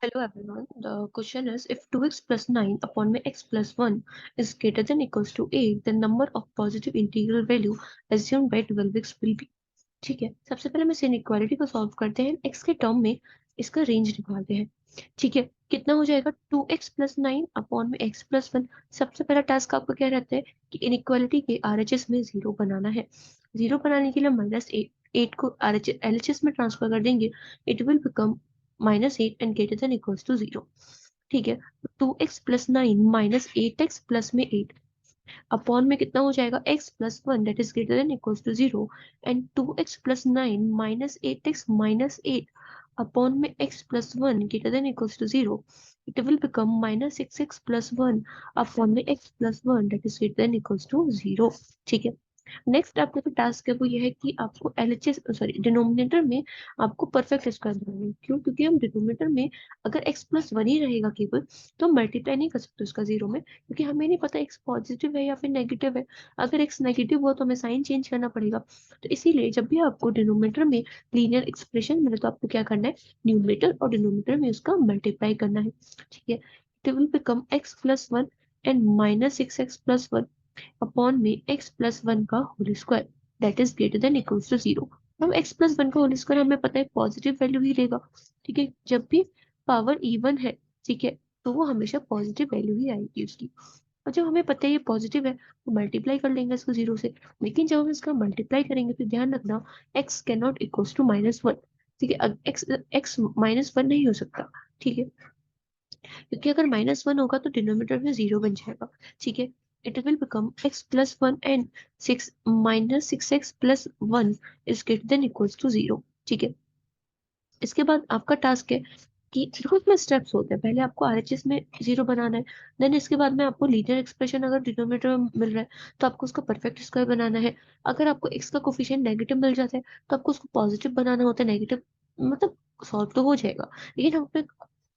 Hello everyone. The question is if 2x plus 9 upon में x plus 1 is greater than equals to 8, then number of positive integral value assumed by 12x will be. ठीक है, सबसे पहले हम इस inequality को solve करते हैं, x के टर्म में इसका रेंज निकालते हैं. ठीक है, कितना हो जाएगा 2x प्लस 9 अपॉन में x प्लस 1. सबसे पहला टास्क आपका क्या रहता है कि इनइक्वालिटी के आरएचएस में जीरो बनाना है. जीरो बनाने के लिए -8 को एलएचएस में ट्रांसफर कर देंगे. It will become -8 and greater than equals to 0. ठीक है, 2x plus 9 minus 8x plus में 8 अपॉन में कितना हो जाएगा x plus 1 that is greater than equals to 0 and 2x plus 9 minus 8x minus 8 upon में x plus 1 greater than equals to 0. It will become minus 6x plus 1 upon में x plus 1 that is greater than equals to 0. ठीक है, next आपका जो task है वो ये है कि आपको एलएचएस सॉरी डिनोमिनेटर में आपको परफेक्ट स्क्वायर बनाना है. क्यों? क्योंकि हम डिनोमिनेटर में अगर x प्लस 1 ही रहेगा केवल तो हम मल्टीप्लाई नहीं कर सकते उसका जीरो में, क्योंकि हमें नहीं पता x पॉजिटिव है या फिर नेगेटिव है. अगर x नेगेटिव हो तो हमें साइन चेंज करना पड़ेगा. तो इसीलिए जब भी आपको डिनोमिनेटर में लीनियर एक्सप्रेशन मिले तो आपको क्या करना है, न्यूमरेटर और डिनोमिनेटर में उसका मल्टीप्लाई करना है. ठीक है, it will become x plus 1 and minus 6x plus 1 upon में x प्लस 1 का whole square that is greater than equals to 0. अब x प्लस 1 का होल स्क्वायर हमें पता है पॉजिटिव वैल्यू ही रहेगा. ठीक है, जब भी पावर इवन है, ठीक है, तो वो हमेशा पॉजिटिव वैल्यू ही आएगी उसकी. और जब हमें पता है ये पॉजिटिव है तो मल्टीप्लाई कर लेंगे इसको जीरो से. लेकिन जब हम इसका मल्टीप्लाई करेंगे तो ध्यान रखना x can not equals to -1. ठीक है, x -1 नहीं हो सकता. ठीक है, क्योंकि अगर -1 होगा तो डिनोमिनेटर में जीरो बन जाएगा. ठीक है, it will become x plus 1 and 6 minus 6x plus 1 is greater than equals to 0. ठीक है, इसके बाद आपका टास्क है कि देखो इसमें स्टेप्स होते हैं. पहले आपको आरएचएस में जीरो बनाना है. देन इसके बाद में आपको लीनियर एक्सप्रेशन अगर डिनोमिनेटर में मिल रहा है तो आपको उसका परफेक्ट स्क्वायर बनाना है. अगर आपको x का कोफिशिएंट नेगेटिव मिल जाता है तो आपको उसको पॉजिटिव बनाना होता है. नेगेटिव मतलब सॉल्व तो हो जाएगा, लेकिन हम अपने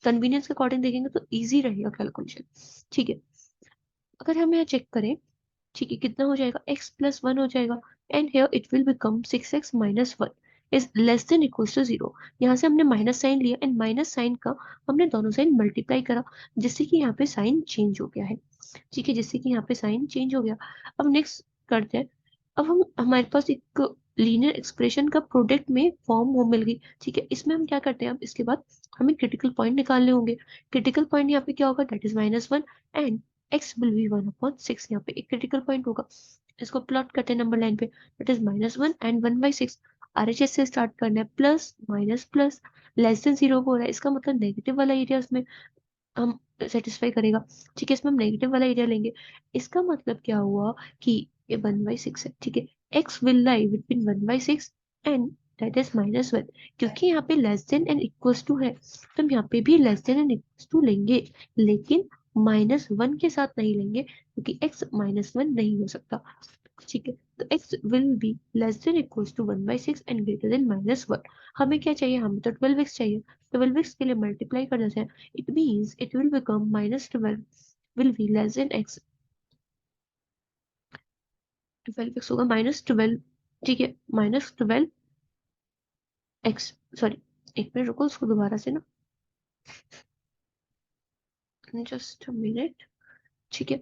कन्वीनियंस के अकॉर्डिंग देखेंगे तो इजी रहेगा कैलकुलेशन. ठीक है, अगर हम यहाँ चेक करें, ठीक है, कितना हो जाएगा x प्लस 1 हो जाएगा and here it will become 6x minus 1 is less than equal to 0. यहाँ से हमने माइनस साइन लिया एंड माइनस साइन का हमने दोनों साइन मल्टीप्लाई करा जिससे कि यहाँ पे साइन चेंज हो गया है. ठीक है, जिससे कि यहाँ पे साइन चेंज हो गया. अब नेक्स्ट करते हैं. अब हम हमारे पास एक लीनियर एक्सप्रेशन का प्रोडक्ट में फॉर्म वो मिल गई. ठीक है, इसमें हम क्या करते हैं, अब इसके बाद हमें क्रिटिकल पॉइंट निकालने होंगे. क्रिटिकल पॉइंट यहाँ पे क्या होगा, that is -1 and x will B 1/6. यहाँ पे एक क्रिटिकल पॉइंट होगा. इसको प्लॉट करते हैं नंबर लाइन पे. That is -1 and 1/6. आरएचएस से स्टार्ट करना है, plus minus plus less than zero हो रहा है, इसका मतलब नेगेटिव वाला एरिया उसमें हम सेटिस्फाई करेगा. ठीक है, इसमें हम नेगेटिव वाला एरिया लेंगे. इसका मतलब क्या हुआ कि ये 1/6 है. ठीक है, x will lie between 1/6 and that is -1. क्योंकि यहाँ पे less than and equals to है तो हम यहाँ पे भी less than and equals to लेंगे, लेकिन -1 के साथ नहीं लेंगे क्योंकि x -1 नहीं हो सकता. ठीक है, तो x will be less than equals to 1/6 and greater than -1. हमें क्या चाहिए, हमें तो 12x चाहिए. 12x के लिए मल्टीप्लाई कर देते हैं. It means it will become -12 will be less than x. 12x होगा -12. ठीक है, -12x. सॉरी, एक मिनट रुको, उसको दोबारा से ना, जस्ट अ मिनट. ठीक है,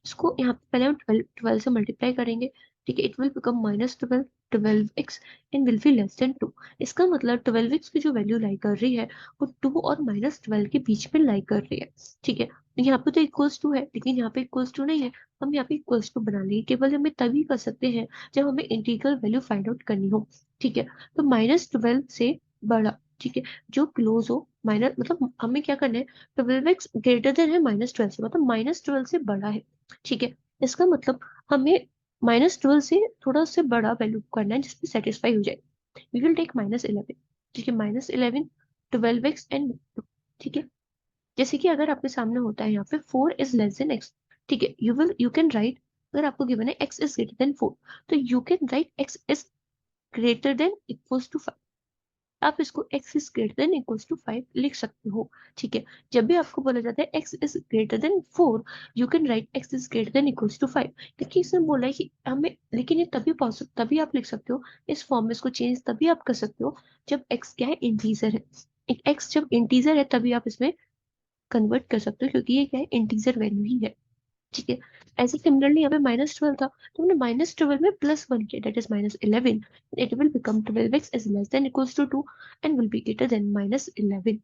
इसको यहाँ पे पहले हम 12 से मल्टीप्लाई करेंगे. ठीक है, it will become -12 12x and will be less then 2. इसका मतलब 12x की जो वैल्यू लाई कर रही है वो 2 और -12 के बीच में लाई कर रही है. ठीक है, यहाँ पे तो इक्वल्स टू है लेकिन यहाँ पे इक्वल्स टू नहीं है. हम यहाँ पे इक्वल्स टू बना लेंगे. केवल हमें तभी कर सकते हैं जब हमें इंटीग्रल वैल्यू फाइंड आउट करनी हो. ठीक है, तो -12 से बड़ा. ठीक है, जो क्लोज हो माइनस मतलब हमें क्या करना है, 12x ग्रेटर देन है -12 से, मतलब -12 से बड़ा है. ठीक है, इसका मतलब हमें -12 से थोड़ा उससे बड़ा वैल्यू करना है जिसमें सेटिस्फाई हो जाए. We will take -11. ठीक है, -11 12x एंड. ठीक है, जैसे कि अगर आपके सामने होता है यहाँ पे 4 इज लेस देन x. ठीक है, यू कैन राइट, अगर आपको गिवन है x इज ग्रेटर देन 4 तो you can write x is greater than equals to 5. आप इसको x is greater than equals to 5 लिख सकते हो. ठीक है, जब भी आपको बोला जाता है x is greater than 4 you can write x is greater than equals to 5. क्योंकि इसने बोला है कि हमें, लेकिन ये तभी पॉसिबल, तभी आप लिख सकते हो इस फॉर्म में, इसको चेंज तभी आप कर सकते हो जब x क्या है, इंटीजर है. एक्स जब इंटीजर है तभी आप इसमें कन्वर्ट कर सकते हो, क्योंकि ये क्या है, इंटीजर वैल्यू ही है। ठीक है। ऐसे सिमिलरली यहाँ पे -12 था, तो हमने -12 में +1 किया, that is -11। It will become 12x is less than equals to 2 and will be greater than -11।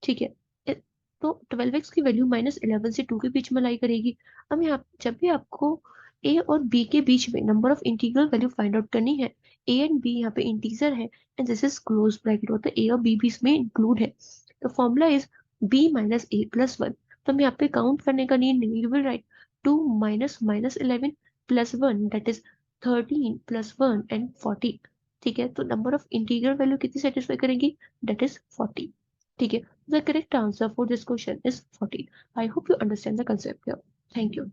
ठीक है। ए- तो 12x की वैल्यू -11 से 2 के बीच में लाई करेगी। अब यहाँ जब भी आपको a और b के बीच में number of integral value find out करनी है, a एंड b यहाँ पे इंटीजर है and this is close bracket, होता है a और b भी इसमें इंक्लूड है। तो formula is b minus a plus 1। तो हमें यहाँ पे काउंट करने का नीड नहीं, you will write 2 minus -11 plus 1, that is 13 plus 1 and 40। ठीक है। तो नंबर ऑफ इंटीग्रल वैल्यू कितनी सेटिस्फाई करेंगी, दैट इज 40। ठीक है। The correct answer for this question is 14. I hope you understand the concept here. Thank you.